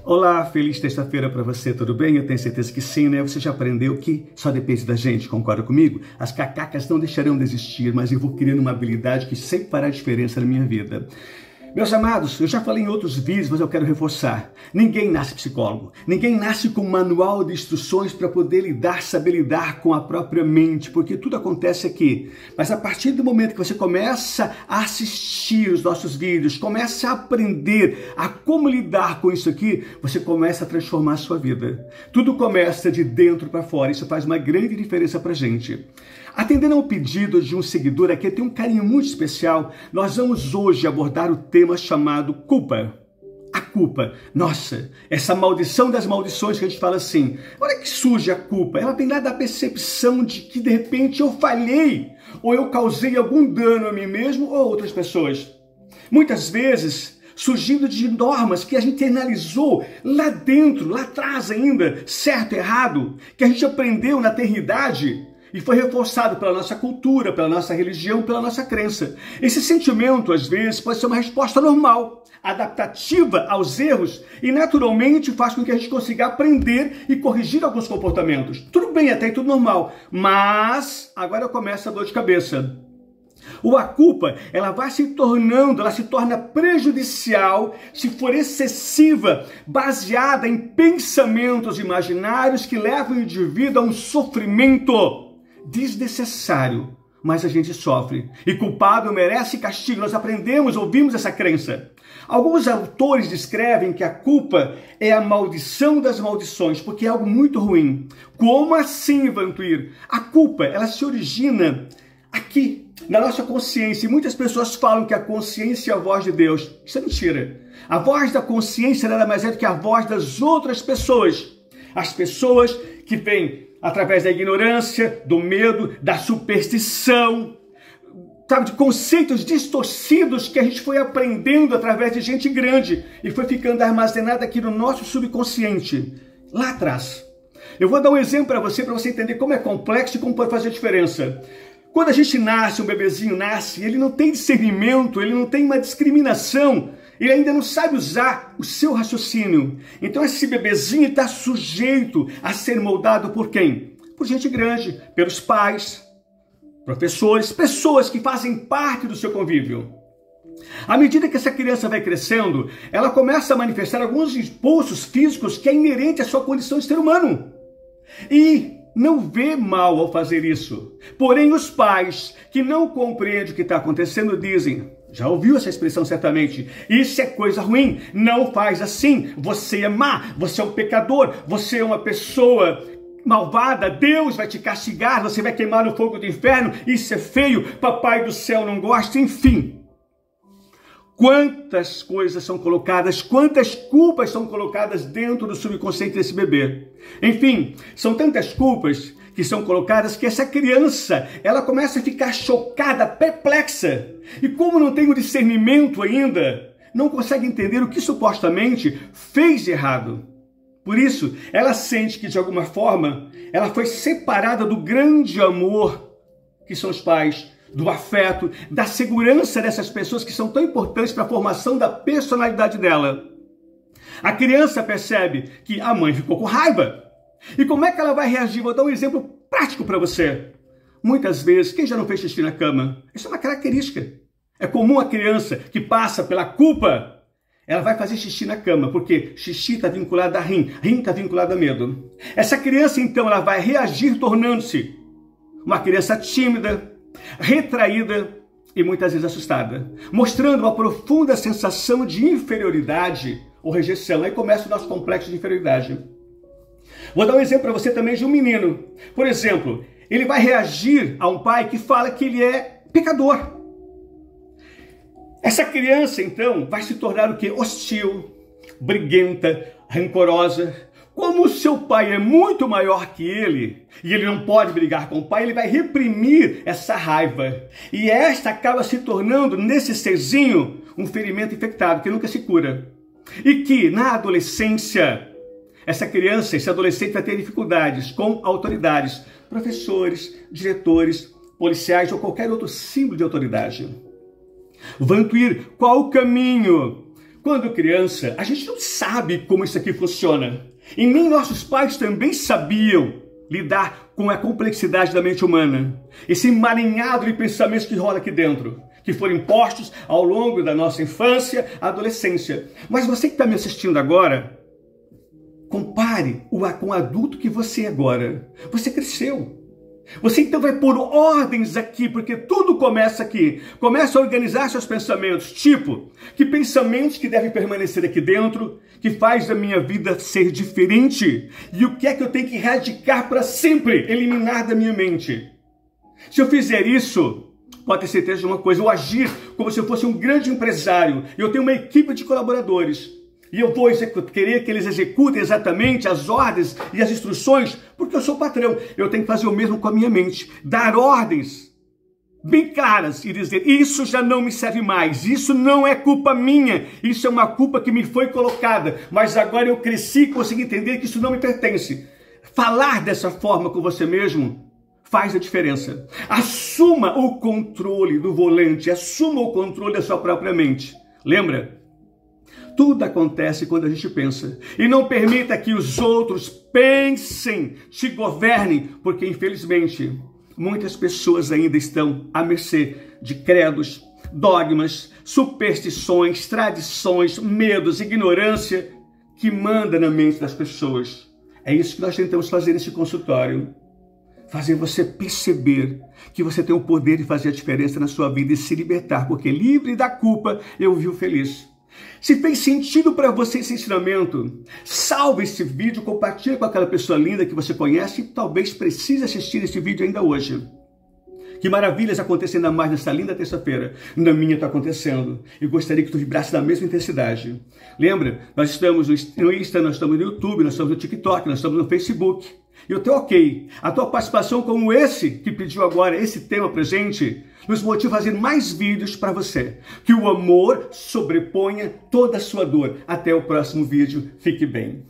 Olá, feliz terça-feira para você, tudo bem? Eu tenho certeza que sim, né? Você já aprendeu que só depende da gente, concorda comigo? As cacacas não deixarão de existir, mas eu vou criando uma habilidade que sempre fará diferença na minha vida. Meus amados, eu já falei em outros vídeos, mas eu quero reforçar. Ninguém nasce psicólogo. Ninguém nasce com um manual de instruções para poder saber lidar com a própria mente, porque tudo acontece aqui. Mas a partir do momento que você começa a assistir os nossos vídeos, começa a aprender a como lidar com isso aqui, você começa a transformar a sua vida. Tudo começa de dentro para fora. Isso faz uma grande diferença para a gente. Atendendo ao pedido de um seguidor aqui, eu tenho um carinho muito especial. Nós vamos hoje abordar o tema chamado culpa. A culpa. Nossa, essa maldição das maldições que a gente fala assim. Olha que surge a culpa. Ela vem lá da percepção de que de repente eu falhei ou eu causei algum dano a mim mesmo ou a outras pessoas. Muitas vezes surgindo de normas que a gente internalizou lá dentro, lá atrás ainda, certo, errado, que a gente aprendeu na eternidade e foi reforçado pela nossa cultura, pela nossa religião, pela nossa crença. Esse sentimento, às vezes, pode ser uma resposta normal, adaptativa aos erros e, naturalmente, faz com que a gente consiga aprender e corrigir alguns comportamentos. Tudo bem, até aí tudo normal, mas agora começa a dor de cabeça. A culpa, ela se torna prejudicial se for excessiva, baseada em pensamentos imaginários que levam o indivíduo a um sofrimento desnecessário, mas a gente sofre. E culpado merece castigo. Nós aprendemos, ouvimos essa crença. Alguns autores descrevem que a culpa é a maldição das maldições, porque é algo muito ruim. Como assim, Vantuir? A culpa, ela se origina aqui, na nossa consciência. E muitas pessoas falam que a consciência é a voz de Deus. Isso é mentira. A voz da consciência nada mais é do que a voz das outras pessoas. As pessoas que vêm através da ignorância, do medo, da superstição, sabe, de conceitos distorcidos que a gente foi aprendendo através de gente grande e foi ficando armazenado aqui no nosso subconsciente, lá atrás. Eu vou dar um exemplo para você entender como é complexo e como pode fazer diferença. Quando a gente nasce, um bebezinho nasce, ele não tem discernimento, ele não tem uma discriminação, ele ainda não sabe usar o seu raciocínio. Então esse bebezinho está sujeito a ser moldado por quem? Por gente grande, pelos pais, professores, pessoas que fazem parte do seu convívio. À medida que essa criança vai crescendo, ela começa a manifestar alguns impulsos físicos que é inerente à sua condição de ser humano. E não vê mal ao fazer isso. Porém, os pais que não compreendem o que está acontecendo dizem, já ouviu essa expressão certamente, isso é coisa ruim, não faz assim, você é má, você é um pecador, você é uma pessoa malvada, Deus vai te castigar, você vai queimar no fogo do inferno, isso é feio, papai do céu não gosta, enfim. Quantas coisas são colocadas, quantas culpas são colocadas dentro do subconsciente desse bebê. Enfim, são tantas culpas que são colocadas que essa criança, ela começa a ficar chocada, perplexa. E como não tem o discernimento ainda, não consegue entender o que supostamente fez de errado. Por isso, ela sente que de alguma forma, ela foi separada do grande amor que são os pais, do afeto, da segurança dessas pessoas que são tão importantes para a formação da personalidade dela. A criança percebe que a mãe ficou com raiva. E como é que ela vai reagir? Vou dar um exemplo prático para você. Muitas vezes, quem já não fez xixi na cama? Isso é uma característica. É comum a criança que passa pela culpa, ela vai fazer xixi na cama, porque xixi está vinculado a rim está vinculado a medo. Essa criança, então, ela vai reagir tornando-se uma criança tímida, retraída e muitas vezes assustada, mostrando uma profunda sensação de inferioridade ou rejeição. Aí começa o nosso complexo de inferioridade. Vou dar um exemplo para você também de um menino. Por exemplo, ele vai reagir a um pai que fala que ele é pecador. Essa criança, então, vai se tornar o quê? Hostil, briguenta, rancorosa. Como o seu pai é muito maior que ele, e ele não pode brigar com o pai, ele vai reprimir essa raiva. E esta acaba se tornando, nesse serzinho, um ferimento infectado que nunca se cura. E que, na adolescência, essa criança, esse adolescente vai ter dificuldades com autoridades, professores, diretores, policiais ou qualquer outro símbolo de autoridade. Vantuir, qual o caminho? Quando criança, a gente não sabe como isso aqui funciona. E nem nossos pais também sabiam lidar com a complexidade da mente humana. Esse emaranhado de pensamentos que rola aqui dentro, que foram impostos ao longo da nossa infância, adolescência. Mas você que está me assistindo agora, compare com o adulto que você é agora. Você cresceu. Você então vai pôr ordens aqui, porque tudo começa aqui. Começa a organizar seus pensamentos, tipo, que pensamentos que devem permanecer aqui dentro, que faz a minha vida ser diferente, e o que é que eu tenho que erradicar para sempre, eliminar da minha mente. Se eu fizer isso, pode ter certeza de uma coisa, eu agir como se eu fosse um grande empresário, e eu tenho uma equipe de colaboradores, e eu vou querer que eles executem exatamente as ordens e as instruções, porque eu sou o patrão. Eu tenho que fazer o mesmo com a minha mente. Dar ordens bem claras e dizer, isso já não me serve mais, isso não é culpa minha, isso é uma culpa que me foi colocada, mas agora eu cresci e consegui entender que isso não me pertence. Falar dessa forma com você mesmo faz a diferença. Assuma o controle do volante, assuma o controle da sua própria mente. Lembra? Tudo acontece quando a gente pensa. E não permita que os outros pensem, te governem, porque infelizmente muitas pessoas ainda estão à mercê de credos, dogmas, superstições, tradições, medos, ignorância que manda na mente das pessoas. É isso que nós tentamos fazer nesse consultório. Fazer você perceber que você tem o poder de fazer a diferença na sua vida e se libertar, porque livre da culpa eu vivo feliz. Se fez sentido para você esse ensinamento, salve esse vídeo, compartilhe com aquela pessoa linda que você conhece e talvez precise assistir esse vídeo ainda hoje. Que maravilhas acontecem ainda mais nessa linda terça-feira. Na minha está acontecendo. E gostaria que tu vibrasse na mesma intensidade. Lembra? Nós estamos no Insta, nós estamos no YouTube, nós estamos no TikTok, nós estamos no Facebook. E o teu ok, a tua participação como esse que pediu agora, esse tema presente, nos motiva a fazer mais vídeos para você. Que o amor sobreponha toda a sua dor. Até o próximo vídeo. Fique bem.